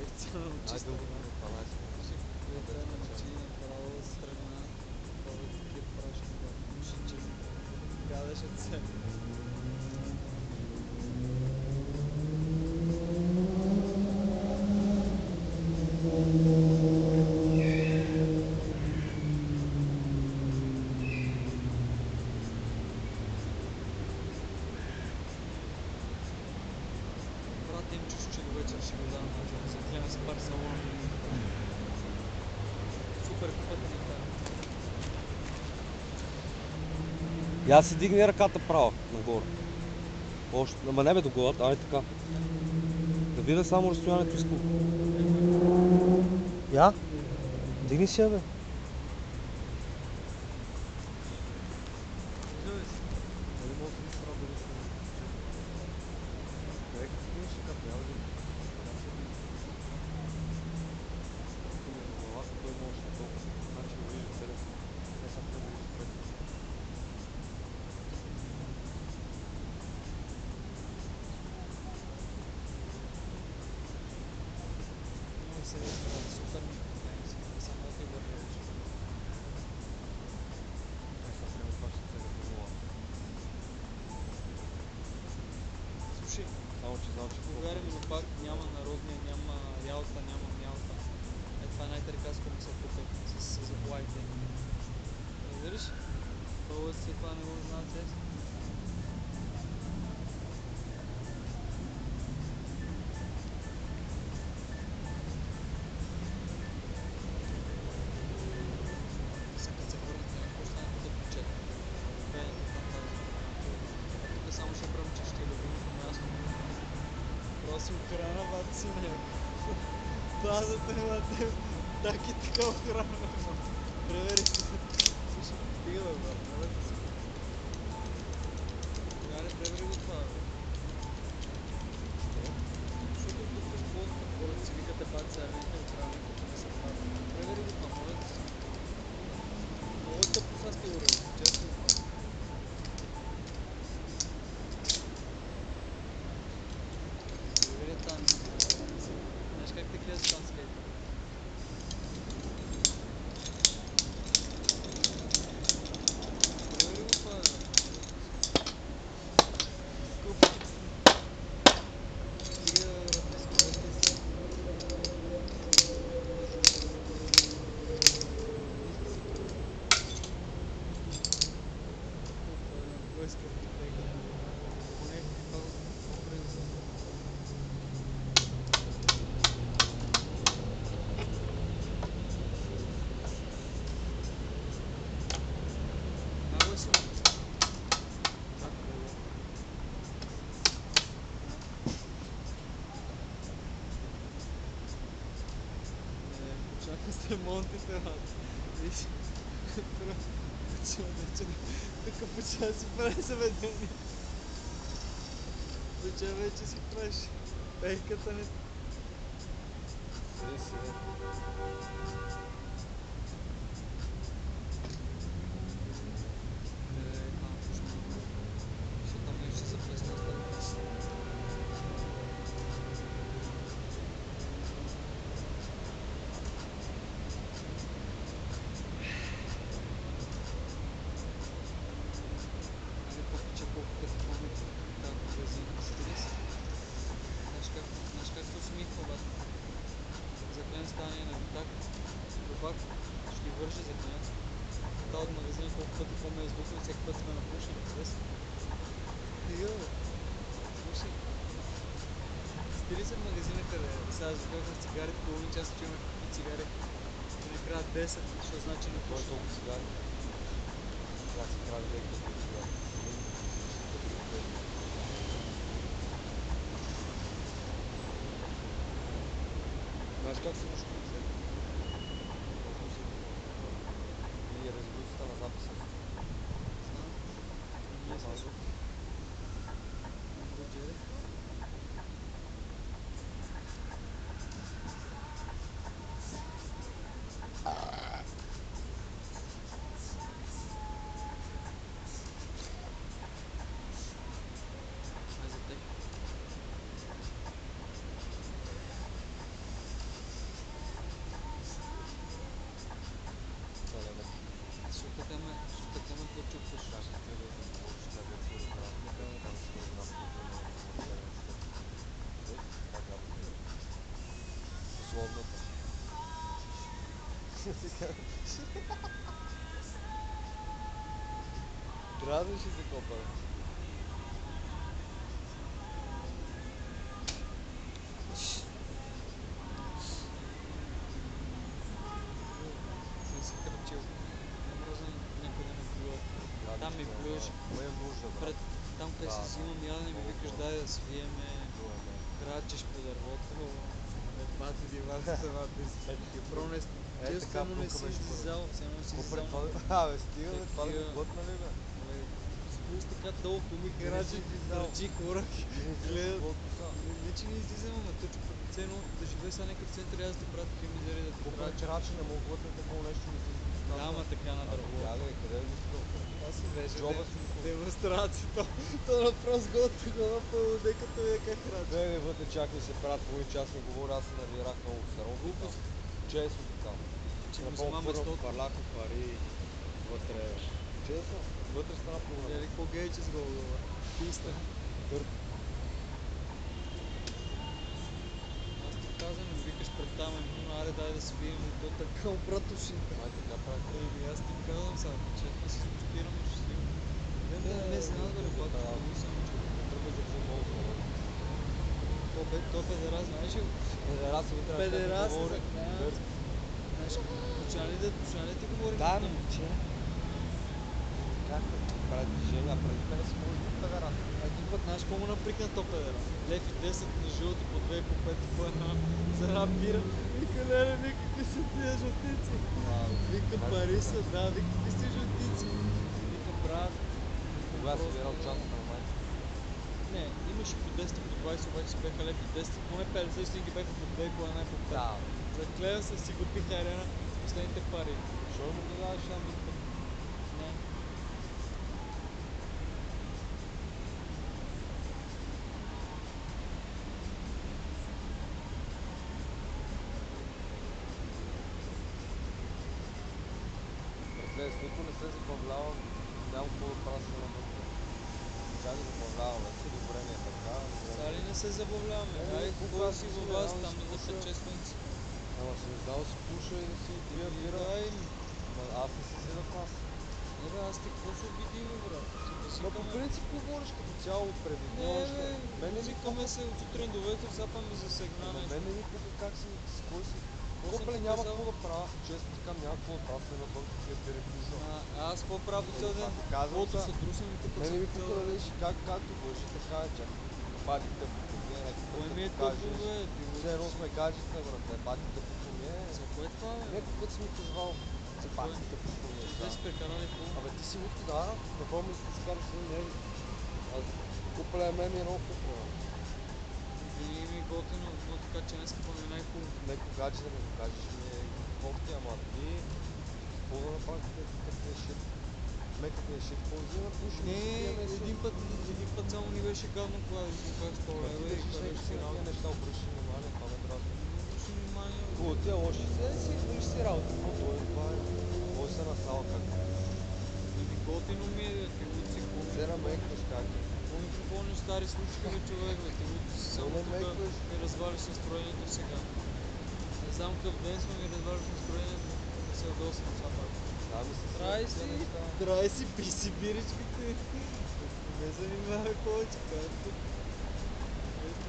Лица на очи страна. Лица на очи направо страна. Такова такива прашки в уши, че гадаше се. Брат им чуш, че до вечер ще го дам на Джон. Се гледам с Барселона. Супер купата ни кара. Я си дигни ръката право нагоре. Още, ама не бе до главата, ай така. Да видя само разстоянието из колко. Я? Дигни си я бе. Супер ми само ти вървиш. Слушай, България ми пак няма народния, няма ялта, няма мялта. Е, това е най-търкаско ми се тук с заплахите. Разбираш? Българци това не го знаят се. Като се върнат на какво стане да прочет. Беенето там тази. Тук само ще бръмчеш, ще е любимото място. Просто охрана, бат си него. Плазата е на теб. Так и така охрана. Превери се. Слушай, стига бе, брат, молете се. Гаре, превери го това, бе. Защото тук какво хората си викате бат се, армейте охрана, като не са това. Превери го това, молете се. Много тъпо са сте го ръли, честно това. Превери там. Знаеш как те гледат там скейта? Превери го това, бе. Скъпо. Стига, разпускате се. Войска в тека. Поне по-приза. Много си. Так, много. Почака сте монтите, брат. Виж. Тук почва си прави заведение. Почва вече си правиш. Пейката не... Седи си, бе. Там пушка. Ще там нещо се заплесна отдолу. Нали по-пича колко като помни там магазин 40. Знаеш как се усмихва, бат? За клиент стане на так. Добак ще ги вържи за клиент. Та от магазина колко пъти по-ме е издухнал, всеки път сме напушни, разбира се. Стига, бе. Слушай. Стили се в магазините, бе. Сега заходих на цигари, половин час чуваме какви цигари. И накрая 10, защото значи не Кой е пуши. толкова цигари? Как се прави век да бъде цигари? Знаеш как се дошли? И резолюцията на записа. Знам. Ние сме Мазо. Джери. Ай за тек. Дразниш ли се копа? Съм се кръчил. Мръзна някъде на плюва. Там ми плюеш. Ме нужда, брат. Пред там, къде Да, си да. взимам ядене, ми Много викаш хора. дай да свиеме. Крачеш по дървото. Бати дивацата, бати си. Пронес. Често така, само не тука си беше излизал, само не си Купре, излизал. абе, стига, бе, това да го глътна ли, бе? Спусти така долу по ми Ти не си крачи, излизал. държи хора. Ти не излизаш Гледат. от коса. Не, че не излизам, ама точно пък цено да живее сега някакъв център, аз да ти правя такива мизери да ти Купре крача. крача, не мога глътна такова нещо, ми излиза от коса. Няма така на дърво. Бягай, къде го спил? Това си беше Джоба смисъл. демонстрация. То въпрос готви го по декато е как крача. Бе, вътре чак ми се правят половин час, не говоря, аз се навирах много сериозно. Глупост. Честно така. Че му взема местото. Парляха пари вътре. Честно, вътре стана проблем. Дали какво гейче с голова? Писта. Търп. Аз ти казвам, ми викаш пред там, аре дай да свием и то така обратушинка. Май така правите. Еми аз ти казвам сега, че да се спустираме, ще си. Не знам дали пак не съм чул. Тръгва да се много зло. То педерас, знаеш ли? Педерас ми трябва Педерас, да говори. знаеш. Знаеш, почна ли ти говорим? Да, момче. Как прави движения, преди мен си говори за педерас. Един път, знаеш какво му наприкна то педерас? Лев и 10 на жълти, по 2 и по 5 по една, за една бира. Вика, леле, вика, какви са тия жълтици? Вика, пари са, да, вика, какви са жълтици? Вика, брат. Кога си бирал част на майка? Не, имаше по 10 по 20, обаче си бяха лев и 10, поне 50 си ги бяха по 2 и по една и по 5. Да. Заклея се, си купиха арена последните пари. Защо му ги даваш там битка? Не. Братле, с никой не се забавлявам, нямам какво да правя с една битка. Чак да забавляваме, че добре не е така. Сега ли не се забавляваме? Еми, Дай, кога кога си си във си вас, реално там си за пуша. 5-6 слънци. Ама си ми дал да си пуша и да си пия бира. Дай, Ама аз не си седа в нас. не бе, аз ти какво се обидим, брат? Си Ма по басикаме. принцип говориш като цяло преди Не, нещо. бе, Мене не ми викаме се от сутрин до вечер, сега па ми засегна Ама нещо. мен не ми пука как си, с кой си. Какво съм Копле ти няма казал? какво да правя, често така няма какво да правя, се навън, пия бира и пуша. Аз какво правя по цял ден? Това ти казвам Каквото сега. се трусам и тук Мен не ми по цял пука да ден. видиш както върши, така е чак. Бати тъпото ми е, някакви Кое път ми е като кажеш. тъпо, бе? Ти Все едно сме гаджета, братле, бати тъпото ми е. За кое това, бе? Някой път си ми казвал, че За бати кое? тъпото ми е. Че те си прекарали по... Абе ти си лудки, да, какво ми си скараш за нерви? Аз купле мен ми е много хубаво. Винаги ми е готино, но така че днес това ми е най-хубаво. Неко гадже да ми го кажеш ми е кофти, ама ти какво да направиш такива шит? Мекът шит, какво взима пуши? Един път само ни беше гадно, когато си казах 100 Ти лева и държиш караш някакви си на тия работа. неща, обръщаш внимание, това ме дразни. Обръщай внимание. Хубаво, тия лоши си виж си работа, какво дойде, това е. Кой се насала как? Еми готино ми е, ти луци, Сера мекваш как? какво ми припомняш стари случки, бе, човек, бе, ти луци си само не тук мекваш. ми развалиш настроението сега. Не знам какъв ден сме ми развалиш настроението, да се ядосам сега пак. Да, ми се Трай си, пи си биричките. Не занимавай повече, както.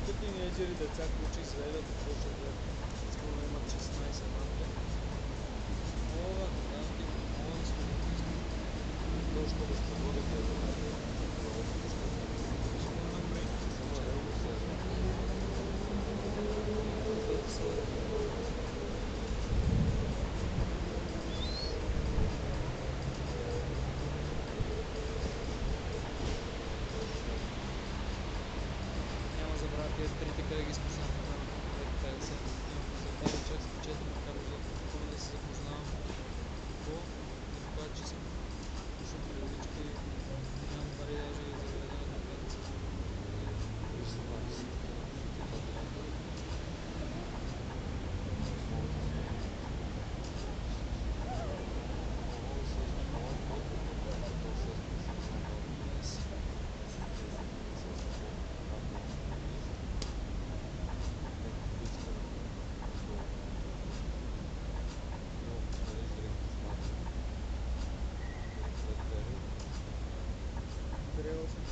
Тук тинейджери, деца, кучи, сведат, почват да скоро имат 16 марта. Мога, да ти, мога да сме Точно да ще бъде къде. ще го направим. Само не го се Да се няма забравя тези трите, къде ги спознахме на 50. Имахме за пара чак с 4 макар да се запознавам. Какво? Да ми кажа, че съм пушил привлички и нямам пари даже и за гледане на пенца. виж се пак си.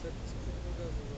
След като спуква газа,